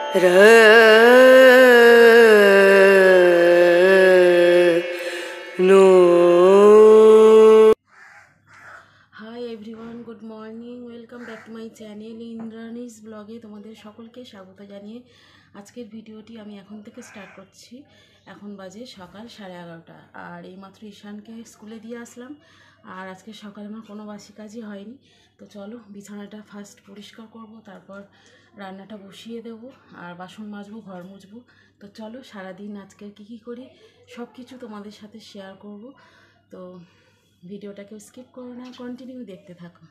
No. Hi everyone, good morning, welcome back to my channel Indrani's ব্লগে তোমাদের সকলকে স্বাগত জানিয়ে আজকের ভিডিওটি আমি এখন থেকে স্টার্ট করছি। এখন বাজে সকাল 11:30 আর এইমাত্র ঈশানকে স্কুলে দিয়ে আসলাম। আর আজকে সকালে আমার কোনো বাসি কাজই হয়নি। তো চলো বিছানাটা ফার্স্ট পরিষ্কার করব, তারপর রান্নাটা বসিয়ে দেবো আর বাসন মাজবো, ঘর মুছবো। তো চলো সারাদিন আজকের কী করি সব কিছু তোমাদের সাথে শেয়ার করব। তো ভিডিওটাকে স্কিপ করো না, কন্টিনিউ দেখতে থাকো।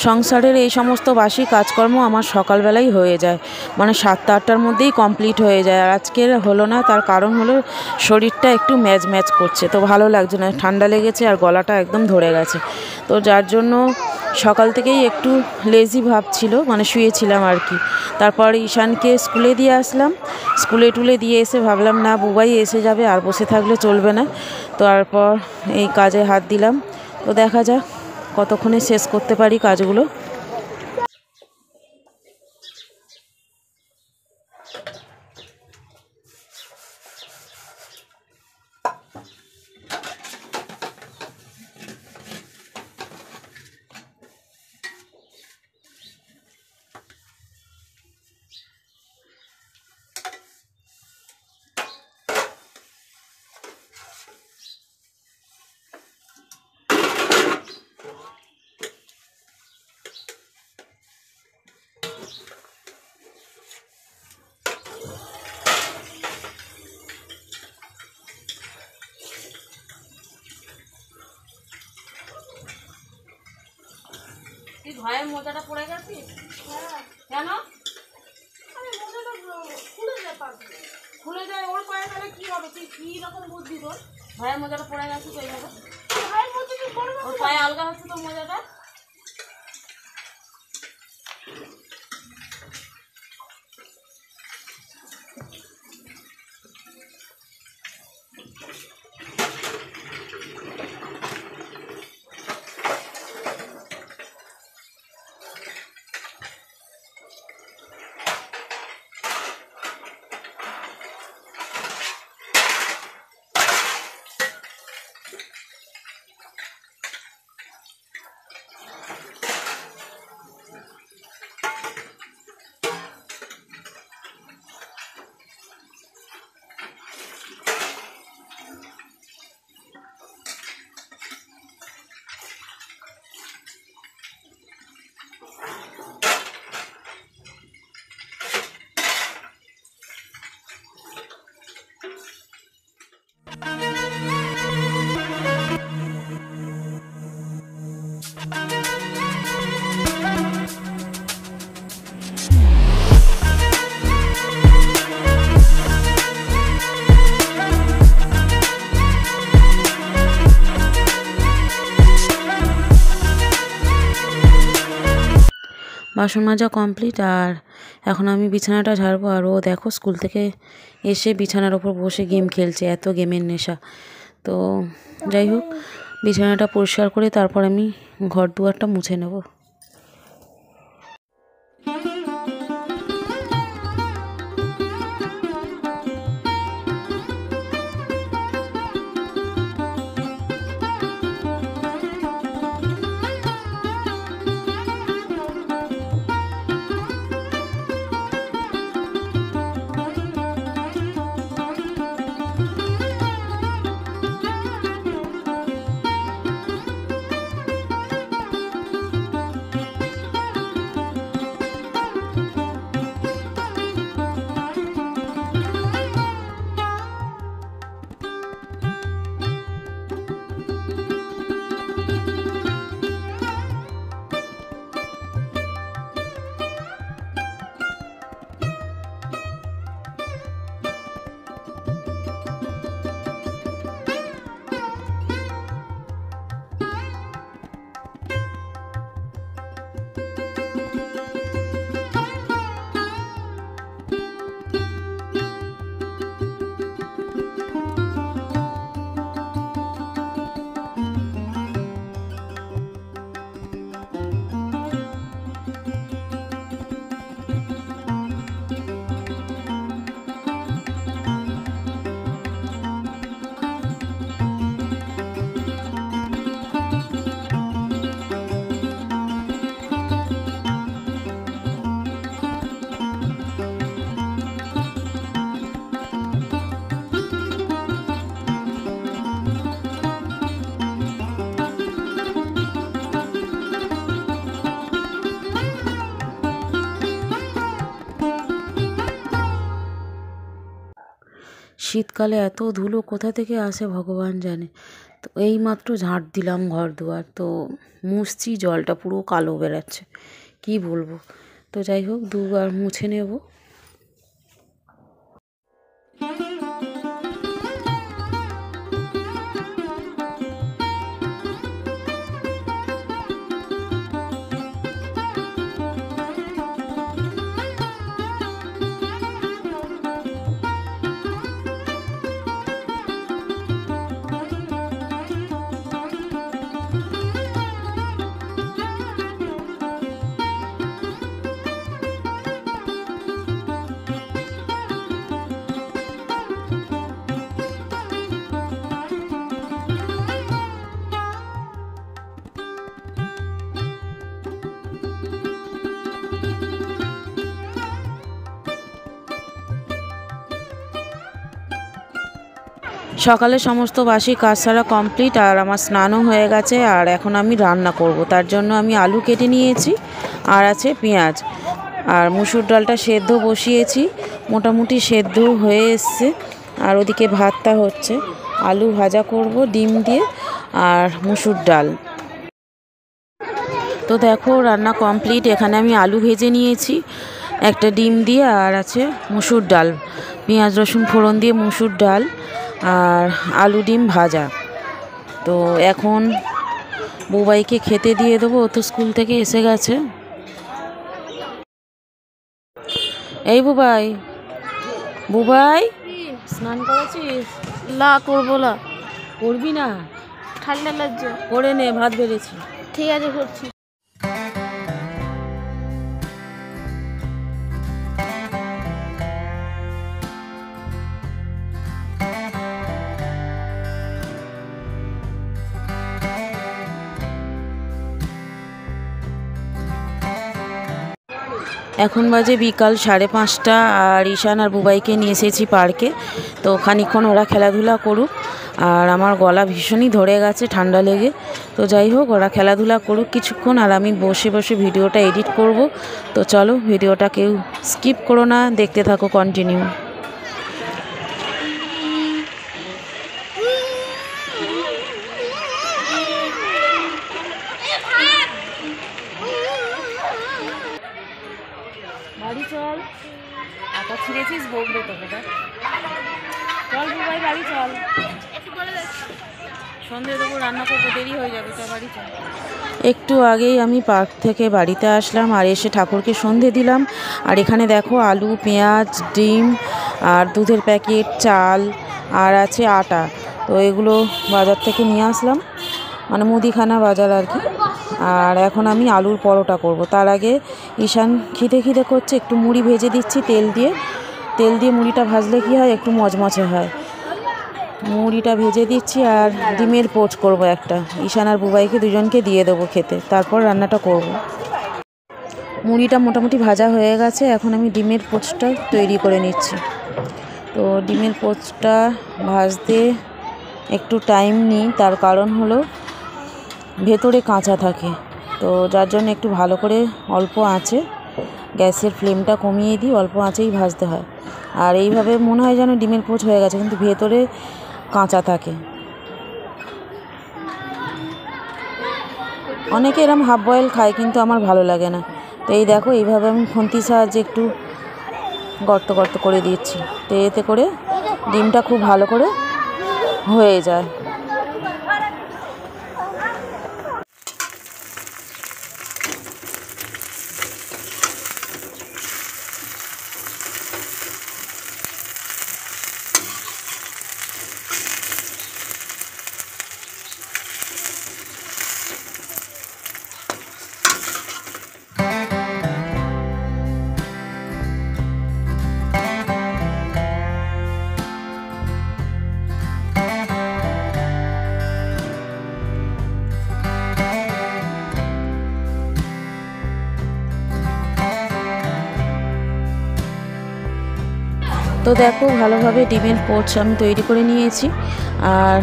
সংসারের এই সমস্ত বাসি কাজকর্ম আমার সকালবেলাই হয়ে যায়, মানে 7টা-8টার মধ্যেই কমপ্লিট হয়ে যায়। আর আজকের হলো না, তার কারণ হলো শরীরটা একটু ম্যাজ করছে, তো ভালো লাগছে না, ঠান্ডা লেগেছে আর গলাটা একদম ধরে গেছে। তো যার জন্য সকাল থেকেই একটু লেজি ভাব ছিল, মানে শুয়েছিলাম আর কি। তারপর ঈশানকে স্কুলে দিয়ে আসলাম, স্কুলে টুলে দিয়ে এসে ভাবলাম না বুবাই এসে যাবে, আর বসে থাকলে চলবে না। তারপর এই কাজে হাত দিলাম। তো দেখা যাক কতক্ষণে শেষ করতে পারি কাজগুলো। তুই ভয়ের মোজাটা পড়ে গেছিস? কেন? খুলে যায় ওর পায়ে, তাহলে কি হবে? তুই কি রকম বুদ্ধি তোর? ভয়ের মোজাটা পড়ে গেছিস ওইভাবে, ওর পায়ে আলগা হচ্ছে তোর মোজাটা। বাসন মাজা কমপ্লিট, আর এখন আমি বিছানাটা ঝাড়বো। আর ও দেখো স্কুল থেকে এসে বিছানার ওপর বসে গেম খেলছে, এত গেমের নেশা। তো যাই হোক, বিছানাটা পরিষ্কার করে তারপর আমি ঘর দুয়ারটা মুছে নেব। শীতকালে এত ধুলো কোথা থেকে আসে ভগবান জানে। তো এইমাত্র ঝাঁট দিলাম ঘর দুয়ার, তো মুছছি, জলটা পুরো কালো বেরাচ্ছে, কি বলবো। তো যাই হোক, দুবার মুছে নেব। সকালে সমস্ত বাসি কাজ সারা কমপ্লিট, আর আমার স্নানও হয়ে গেছে। আর এখন আমি রান্না করব, তার জন্য আমি আলু কেটে নিয়েছি, আর আছে পেঁয়াজ, আর মুসুর ডালটা সেদ্ধ বসিয়েছি, মোটামুটি সেদ্ধ হয়ে এসছে। আর ওদিকে ভাতটা হচ্ছে, আলু ভাজা করব ডিম দিয়ে আর মুসুর ডাল। তো দেখো রান্না কমপ্লিট। এখানে আমি আলু ভেজে নিয়েছি একটা ডিম দিয়ে, আর আছে মুসুর ডাল, পেঁয়াজ রসুন ফোড়ন দিয়ে মুসুর ডাল আর আলু ডিম ভাজা। তো এখন বুবাইকে খেতে দিয়ে দেবো, ও তো স্কুল থেকে এসে গেছে। এই বুবাই, বুবাই স্নান করেছিস? না, করবো না। করবি না? ঠান্ডা লাগছে। করে নে, ভাত বেড়েছি। ঠিক আছে, করছি। এখন বাজে বিকাল 5:30, আর ঈশান আর বুবাইকে নিয়ে এসেছি পার্কে। তো খানিকক্ষণ ওরা খেলাধুলা করুক, আর আমার গলা ভীষণই ধরে গেছে ঠান্ডা লেগে। তো যাই হোক, ওরা খেলাধুলা করুক কিছুক্ষণ, আর আমি বসে বসে ভিডিওটা এডিট করব। তো চলো, ভিডিওটা কেউ স্কিপ করো না, দেখতে থাকো কন্টিনিউ। বাড়ি চল, আটা ছিঁড়েছিস, বলবে তোকে। চল বুবাই, বাড়ি চল, সন্ধে দেবো, রান্না করবো, দেরি হয়ে যাবে, চল বাড়ি চল। একটু আগেই আমি পার্ক থেকে বাড়িতে আসলাম, আর এসে ঠাকুরকে সন্ধে দিলাম। আর এখানে দেখো আলু, পেঁয়াজ, ডিম আর দুধের প্যাকেট, চাল আর আছে আটা। তো এগুলো বাজার থেকে নিয়ে আসলাম, মানে মুদিখানা বাজার আর কি। আর এখন আমি আলুর পরোটা করব। তার আগে ঈশান খিদে করছে, একটু মুড়ি ভেজে দিচ্ছি তেল দিয়ে। মুড়িটা ভাজলে কি হয়, একটু মচমচে হয়। মুড়িটা ভেজে দিচ্ছি, আর ডিমের পোচ করব একটা। ঈশান আর বুবাইকে দুজনকে দিয়ে দেবো খেতে, তারপর রান্নাটা করব। মুড়িটা মোটামুটি ভাজা হয়ে গেছে, এখন আমি ডিমের পোচটা তৈরি করে নিচ্ছি। তো ডিমের পোচটা ভাজতে একটু টাইম নিই, তার কারণ হলো ভেতরে কাঁচা থাকে। তো যার জন্য একটু ভালো করে অল্প আঁচে গ্যাসের ফ্লেমটা কমিয়ে দিই, অল্প আঁচেই ভাজতে হয়। আর এইভাবে মনে হয় যেন ডিমের পোচ হয়ে গেছে, কিন্তু ভেতরে কাঁচা থাকে। অনেকে এরম হাফ বয়েল খায়, কিন্তু আমার ভালো লাগে না। তো এই দেখো, এইভাবে আমি খুন্তির সাহায্যে একটু গর্ত করে দিচ্ছি। তো এতে করে ডিমটা খুব ভালো করে হয়ে যায়। তো দেখো, ভালোভাবে ডিমের পোচ আমি তৈরি করে নিয়েছি, আর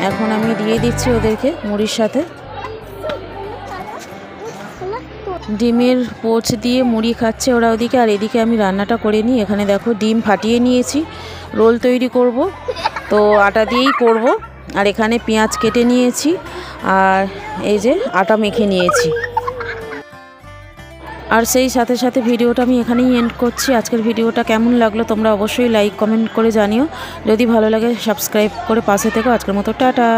এখন আমি দিয়ে দিচ্ছি ওদেরকে মুড়ির সাথে। ডিমের পোচ দিয়ে মুড়ি খাচ্ছে ওরা ওদিকে, আর এদিকে আমি রান্নাটা করে নিই। এখানে দেখো ডিম ফাটিয়ে নিয়েছি, রোল তৈরি করব, তো আটা দিয়েই করব। আর এখানে পেঁয়াজ কেটে নিয়েছি, আর এই যে আটা মেখে নিয়েছি। আর সেই সাথে সাথে ভিডিওটা আমি এখানেই এন্ড করছি। আজকের ভিডিওটা কেমন লাগলো তোমরা অবশ্যই লাইক কমেন্ট করে জানিও। যদি ভালো লাগে সাবস্ক্রাইব করে পাশে থেকো। আজকের মতো টাটা।